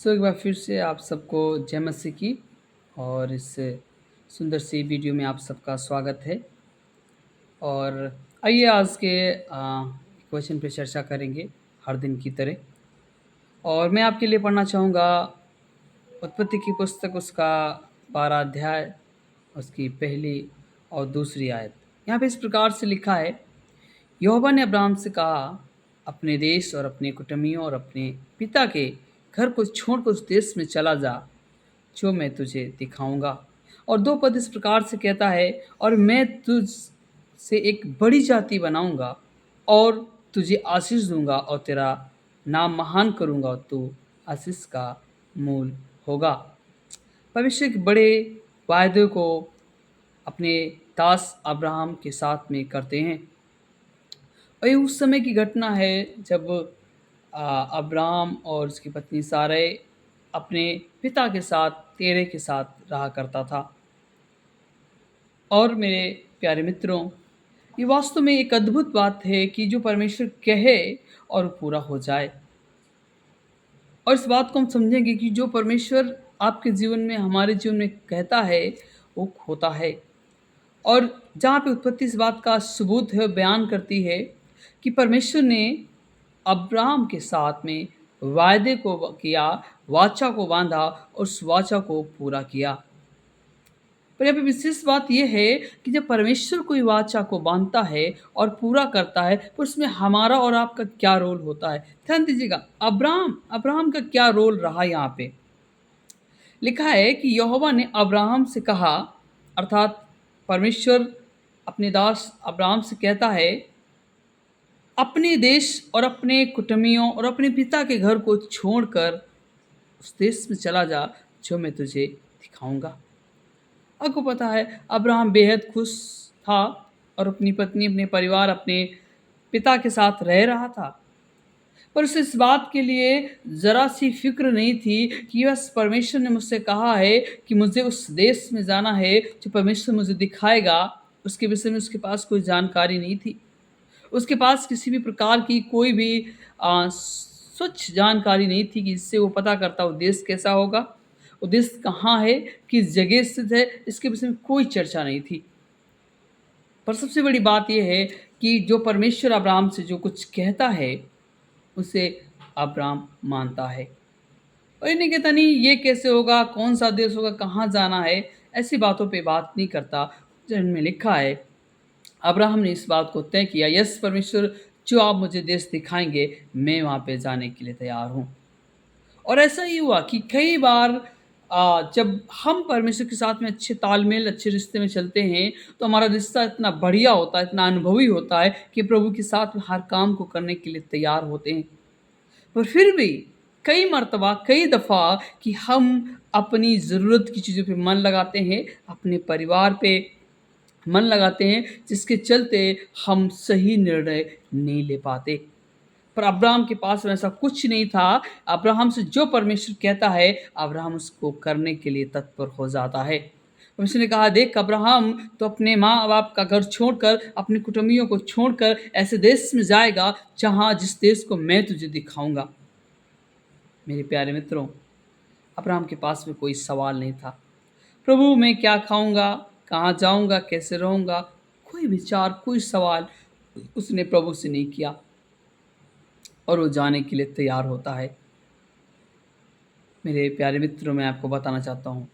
एक बार फिर से आप सबको जय मसीह की। और इस सुंदर सी वीडियो में आप सबका स्वागत है। और आइए आज के क्वेश्चन पे चर्चा करेंगे हर दिन की तरह। और मैं आपके लिए पढ़ना चाहूँगा उत्पत्ति की पुस्तक, उसका 12 अध्याय, उसकी पहली और दूसरी आयत। यहाँ पे इस प्रकार से लिखा है, यहोवा ने अब्राहम से कहा, अपने देश और अपने कुटुंबियों और अपने पिता के घर को छोड़कर उस देश में चला जा जो मैं तुझे दिखाऊंगा। और 2 पद इस प्रकार से कहता है, और मैं तुझ से एक बड़ी जाति बनाऊंगा और तुझे आशीष दूंगा और तेरा नाम महान करूंगा और तू आशीष का मूल होगा। भविष्य के बड़े वायदे को अपने दास अब्राहम के साथ में करते हैं। और ये उस समय की घटना है जब अब्राहम और उसकी पत्नी सारै अपने पिता के साथ, तेरे के साथ रहा करता था। और मेरे प्यारे मित्रों, ये वास्तव में एक अद्भुत बात है कि जो परमेश्वर कहे और पूरा हो जाए। और इस बात को हम समझेंगे कि जो परमेश्वर आपके जीवन में, हमारे जीवन में कहता है, वो होता है। और जहाँ पे उत्पत्ति इस बात का सबूत है, बयान करती है कि परमेश्वर ने अब्राहम के साथ में वायदे को किया, वाचा को बांधा और उस वाचा को पूरा किया। पर यहाँ पे विशेष बात यह है कि जब परमेश्वर कोई वाचा को बांधता है और पूरा करता है, तो उसमें हमारा और आपका क्या रोल होता है। ध्यान दीजिएगा, अब्राहम का क्या रोल रहा। यहाँ पे लिखा है कि यहोवा ने अब्राहम से कहा, अर्थात परमेश्वर अपने दास अब्राहम से कहता है, अपने देश और अपने कुटुंबियों और अपने पिता के घर को छोड़कर उस देश में चला जा जो मैं तुझे दिखाऊंगा। आपको पता है अब्राहम बेहद खुश था और अपनी पत्नी, अपने परिवार, अपने पिता के साथ रह रहा था। पर उसे इस बात के लिए ज़रा सी फिक्र नहीं थी कि बस परमेश्वर ने मुझसे कहा है कि मुझे उस देश में जाना है जो परमेश्वर मुझे दिखाएगा। उसके विषय में उसके पास कोई जानकारी नहीं थी। उसके पास किसी भी प्रकार की कोई भी स्वच्छ जानकारी नहीं थी कि इससे वो पता करता वो देश कैसा होगा, वो देश कहाँ है, किस जगह स्थित है, इसके विषय में कोई चर्चा नहीं थी। पर सबसे बड़ी बात यह है कि जो परमेश्वर अब्राहम से जो कुछ कहता है उसे अब्राहम मानता है। और ये नहीं कहता नहीं ये कैसे होगा, कौन सा देश होगा, कहाँ जाना है, ऐसी बातों पे बात नहीं करता। जिनमें लिखा है, अब्राहम ने इस बात को तय किया, यस परमेश्वर, जो आप मुझे देश दिखाएंगे मैं वहाँ पे जाने के लिए तैयार हूँ। और ऐसा ही हुआ कि कई बार जब हम परमेश्वर के साथ में अच्छे तालमेल, अच्छे रिश्ते में चलते हैं, तो हमारा रिश्ता इतना बढ़िया होता है, इतना अनुभवी होता है कि प्रभु के साथ में हर काम को करने के लिए तैयार होते हैं। पर फिर भी कई मर्तबा, कई दफ़ा कि हम अपनी ज़रूरत की चीज़ों पे मन लगाते हैं, अपने परिवार पे मन लगाते हैं, जिसके चलते हम सही निर्णय नहीं ले पाते। पर अब्राहम के पास वैसा कुछ नहीं था। अब्राहम से जो परमेश्वर कहता है, अब्राहम उसको करने के लिए तत्पर हो जाता है। परमेश्वर ने कहा, देख अब्राहम, तो अपने माँ बाप का घर छोड़कर, अपने कुटुंबियों को छोड़कर ऐसे देश में जाएगा जिस देश को मैं तुझे दिखाऊंगा। मेरे प्यारे मित्रों, अब्राहम के पास में कोई सवाल नहीं था, प्रभु मैं क्या खाऊंगा, कहाँ जाऊंगा, कैसे रहूंगा, कोई विचार, कोई सवाल उसने प्रभु से नहीं किया। और वो जाने के लिए तैयार होता है। मेरे प्यारे मित्रों, मैं आपको बताना चाहता हूँ,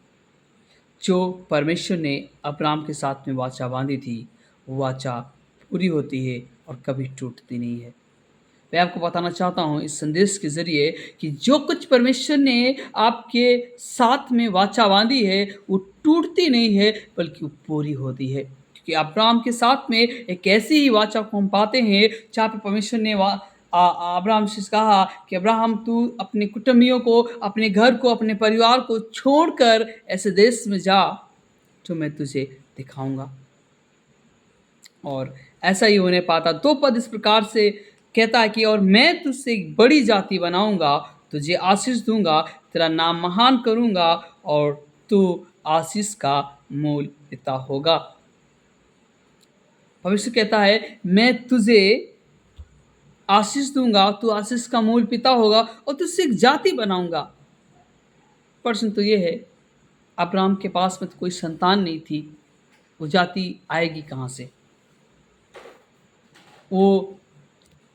जो परमेश्वर ने अब्राहम के साथ में वाचा बांधी थी, वो वाचा पूरी होती है और कभी टूटती नहीं है। मैं आपको बताना चाहता हूँ इस संदेश के ज़रिए कि जो कुछ परमेश्वर ने आपके साथ में वाचा बांधी है, वो टूटती नहीं है, बल्कि वो पूरी होती है। क्योंकि अब्राहम के साथ में एक ऐसी ही वाचा को हम पाते हैं जहाँ पे परमेश्वर ने अब्राहम से कहा कि अब्राहम, तू अपने कुटुंबियों को, अपने घर को, अपने परिवार को छोड़कर ऐसे देश में जा जो मैं तुझे दिखाऊंगा। और ऐसा ही होने पाता। 2 पद इस प्रकार से कहता है कि और मैं तुझसे एक बड़ी जाति बनाऊंगा, तुझे आशीष दूंगा, तेरा नाम महान करूंगा और तू आशीष का मूल पिता होगा। भविष्य कहता है, मैं तुझे आशीष दूंगा, तू आशीष का मूल पिता होगा और तुझसे एक जाति बनाऊंगा। प्रश्न तो ये है, अब्राहम के पास में तो कोई संतान नहीं थी, वो जाति आएगी कहाँ से? वो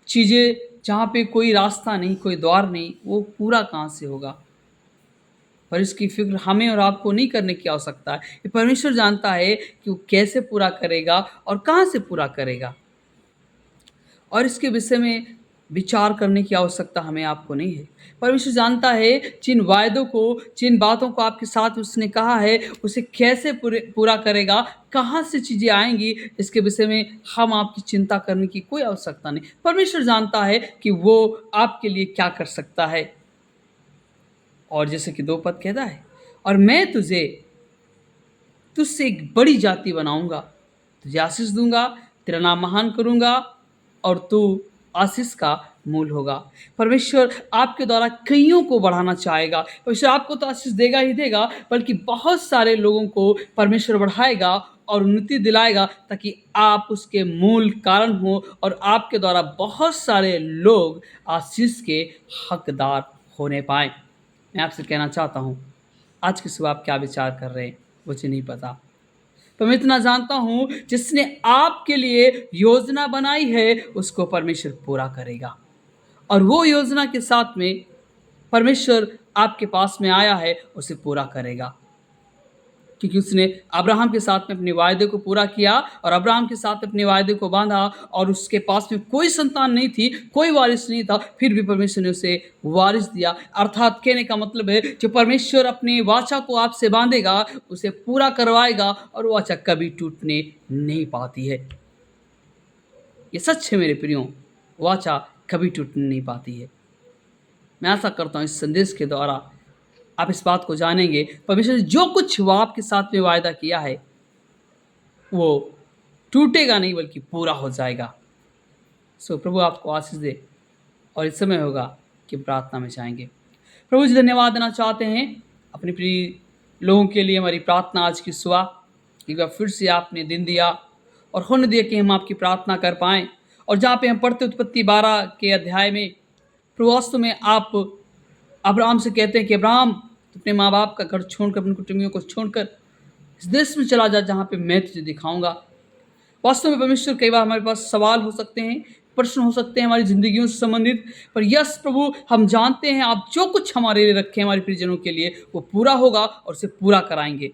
चीज़ें जहाँ पे कोई रास्ता नहीं, कोई द्वार नहीं, वो पूरा कहाँ से होगा? पर इसकी फ़िक्र हमें और आपको नहीं करने की आवश्यकता है। ये परमेश्वर जानता है कि वो कैसे पूरा करेगा और कहाँ से पूरा करेगा। और इसके विषय में विचार करने की आवश्यकता हमें आपको नहीं है। परमेश्वर जानता है जिन वायदों को, जिन बातों को आपके साथ उसने कहा है, उसे कैसे पूरा करेगा, कहाँ से चीज़ें आएँगी, इसके विषय में हम आपकी चिंता करने की कोई आवश्यकता नहीं। परमेश्वर जानता है कि वो आपके लिए क्या कर सकता है। और जैसे कि 2 पद कहता है, और मैं तुझसे एक बड़ी जाति बनाऊँगा, तुझे आशीष दूँगा, तेरा नाम महान करूँगा और तू आशीष का मूल होगा। परमेश्वर आपके द्वारा कईयों को बढ़ाना चाहेगा। परमेश्वर आपको तो आशीष देगा ही देगा, बल्कि बहुत सारे लोगों को परमेश्वर बढ़ाएगा और उन्नति दिलाएगा, ताकि आप उसके मूल कारण हो और आपके द्वारा बहुत सारे लोग आशीष के हकदार होने पाएँ। मैं आपसे कहना चाहता हूँ, आज की सुबह आप क्या विचार कर रहे हैं, मुझे नहीं पता। तो मैं इतना जानता हूँ, जिसने आपके लिए योजना बनाई है, उसको परमेश्वर पूरा करेगा। और वो योजना के साथ में परमेश्वर आपके पास में आया है, उसे पूरा करेगा। क्योंकि उसने अब्राहम के साथ में अपने वायदे को पूरा किया और अब्राहम के साथ अपने वायदे को बांधा, और उसके पास में कोई संतान नहीं थी, कोई वारिस नहीं था, फिर भी परमेश्वर ने उसे वारिस दिया। अर्थात कहने का मतलब है, जो परमेश्वर अपनी वाचा को आपसे बांधेगा, उसे पूरा करवाएगा और वाचा कभी टूटने नहीं पाती है। ये सच है मेरे प्रियो, वाचा कभी टूटने नहीं पाती है। मैं आशा करता हूँ इस संदेश के द्वारा आप इस बात को जानेंगे, परमेश्वर ने जो कुछ वो आपके साथ में वायदा किया है, वो टूटेगा नहीं बल्कि पूरा हो जाएगा। सो प्रभु आपको आशीष दे। और इस समय होगा कि प्रार्थना में जाएंगे। प्रभु जी, धन्यवाद देना चाहते हैं अपने प्रिय लोगों के लिए। हमारी प्रार्थना आज की सुबह, एक बार फिर से आपने दिन दिया और होने दिया कि हम आपकी प्रार्थना कर पाएँ। और जहाँ पे हम पढ़ते उत्पत्ति 12 के अध्याय में, प्रभु वास्तव में आप अब्राहम से कहते हैं कि अब्राहम, तू अपने माँ बाप का घर छोड़कर, अपनी कुटुंबियों को छोड़कर इस देश में चला जा, जहाँ पे मैं तुझे दिखाऊंगा। वास्तव में परमेश्वर, कई बार हमारे पास सवाल हो सकते हैं, प्रश्न हो सकते हैं हमारी ज़िंदगियों से संबंधित, पर यस प्रभु, हम जानते हैं आप जो कुछ हमारे लिए रखे हैं, हमारे प्रियजनों के लिए, वो पूरा होगा और उसे पूरा कराएंगे।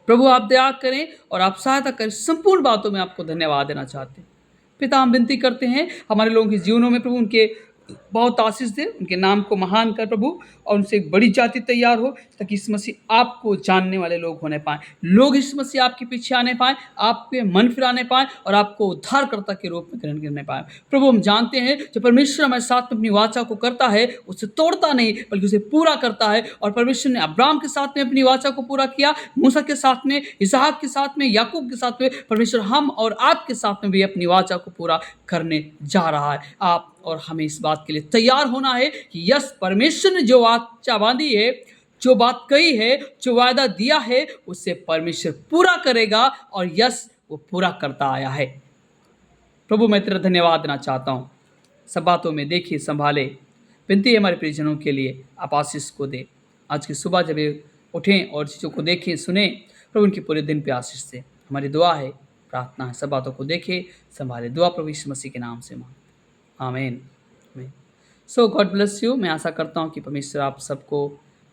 प्रभु आप दया करें और आप सहायता करें। संपूर्ण बातों में आपको धन्यवाद देना चाहते हैं। पिता, हम विनती करते हैं हमारे लोगों के जीवनों में प्रभु उनके बहुत आशीष दे, उनके नाम को महान कर प्रभु, और उनसे एक बड़ी जाति तैयार हो, ताकि इस मसीह आपको जानने वाले लोग होने पाएँ। लोग इस मसीह आपके पीछे आने पाएँ, आपके मन फिराने पाएँ और आपको उद्धारकर्ता के रूप में ग्रहण करने पाएँ। प्रभु हम जानते हैं जो परमेश्वर हमारे साथ में अपनी वाचा को करता है, उसे तोड़ता नहीं बल्कि उसे पूरा करता है। और परमेश्वर ने अब्राहम के साथ में अपनी वाचा को पूरा किया, मूसा के साथ में, इसहाक के साथ में, याकूब के साथ में। परमेश्वर हम और आपके साथ में भी अपनी वाचा को पूरा करने जा रहा है। आप और हमें इस बात के लिए तैयार होना है कि यस, परमेश्वर ने जो वाचा बांधी है, जो बात कही है, जो वायदा दिया है, उसे परमेश्वर पूरा करेगा और यस, वो पूरा करता आया है। प्रभु मैं तेरा धन्यवाद देना चाहता हूँ। सब बातों में देखिए, संभाले। विनती है हमारे परिजनों के लिए, आप आशीष को दे। आज की सुबह जब ये उठें और चीज़ों को देखें, सुने, प्रभु उनके पूरे दिन पे आशीष दे। हमारी दुआ है, प्रार्थना है, सब बातों को देखे, संभाले। दुआ प्रभु यीशु मसीह के नाम से मांग, आमीन। सो गॉड ब्लेस यू। मैं आशा करता हूँ कि परमेश्वर आप सबको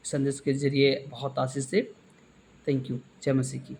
संदेश के जरिए बहुत आशीष दे। Thank you. जय मसीह की।